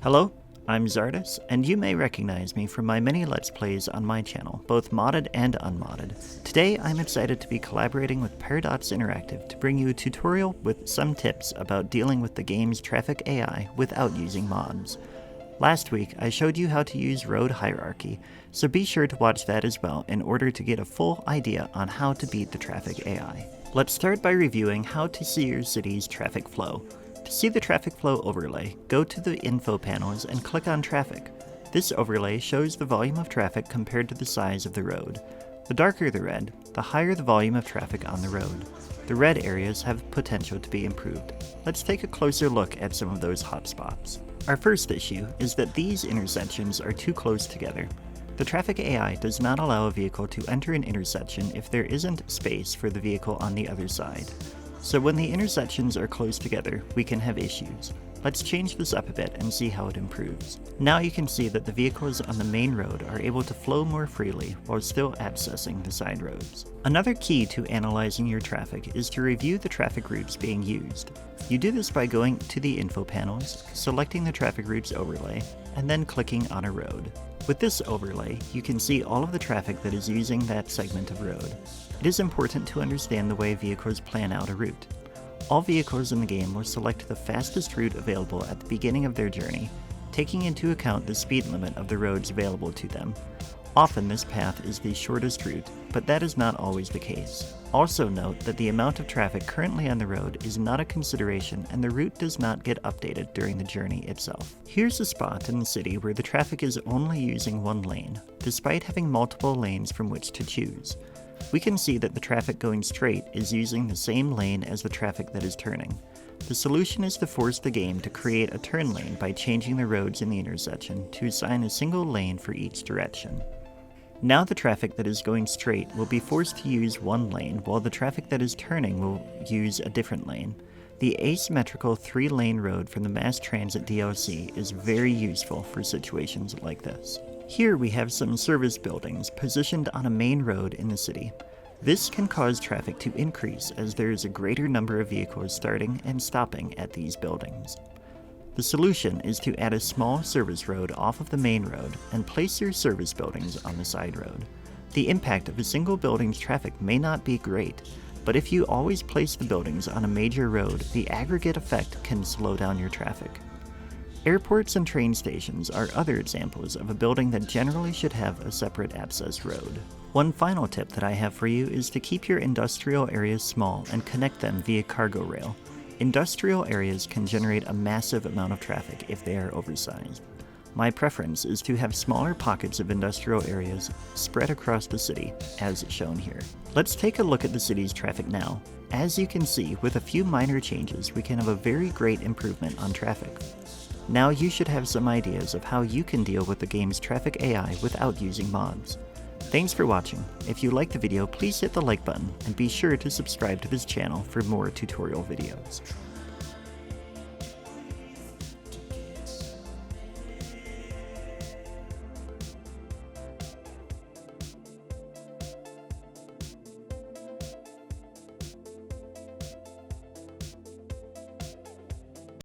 Hello, I'm Czardus, and you may recognize me from my many Let's Plays on my channel, both modded and unmodded. Today I'm excited to be collaborating with Paradox Interactive to bring you a tutorial with some tips about dealing with the game's traffic AI without using mods. Last week I showed you how to use road hierarchy, so be sure to watch that as well in order to get a full idea on how to beat the traffic AI. Let's start by reviewing how to see your city's traffic flow. To see the traffic flow overlay, go to the info panels and click on traffic. This overlay shows the volume of traffic compared to the size of the road. The darker the red, the higher the volume of traffic on the road. The red areas have potential to be improved. Let's take a closer look at some of those hotspots. Our first issue is that these intersections are too close together. The traffic AI does not allow a vehicle to enter an intersection if there isn't space for the vehicle on the other side. So when the intersections are close together, we can have issues. Let's change this up a bit and see how it improves. Now you can see that the vehicles on the main road are able to flow more freely while still accessing the side roads. Another key to analyzing your traffic is to review the traffic routes being used. You do this by going to the info panels, selecting the traffic routes overlay, and then clicking on a road. With this overlay, you can see all of the traffic that is using that segment of road. It is important to understand the way vehicles plan out a route. All vehicles in the game will select the fastest route available at the beginning of their journey, taking into account the speed limit of the roads available to them. Often this path is the shortest route, but that is not always the case. Also note that the amount of traffic currently on the road is not a consideration and the route does not get updated during the journey itself. Here's a spot in the city where the traffic is only using one lane, despite having multiple lanes from which to choose. We can see that the traffic going straight is using the same lane as the traffic that is turning. The solution is to force the game to create a turn lane by changing the roads in the intersection to assign a single lane for each direction. Now the traffic that is going straight will be forced to use one lane, while the traffic that is turning will use a different lane. The asymmetrical 3-lane road from the Mass Transit DLC is very useful for situations like this. Here we have some service buildings positioned on a main road in the city. This can cause traffic to increase as there is a greater number of vehicles starting and stopping at these buildings. The solution is to add a small service road off of the main road and place your service buildings on the side road. The impact of a single building's traffic may not be great, but if you always place the buildings on a major road, the aggregate effect can slow down your traffic. Airports and train stations are other examples of a building that generally should have a separate access road. One final tip that I have for you is to keep your industrial areas small and connect them via cargo rail. Industrial areas can generate a massive amount of traffic if they are oversized. My preference is to have smaller pockets of industrial areas spread across the city, as shown here. Let's take a look at the city's traffic now. As you can see, with a few minor changes, we can have a very great improvement on traffic. Now you should have some ideas of how you can deal with the game's traffic AI without using mods. Thanks for watching. If you liked the video, please hit the like button and be sure to subscribe to this channel for more tutorial videos.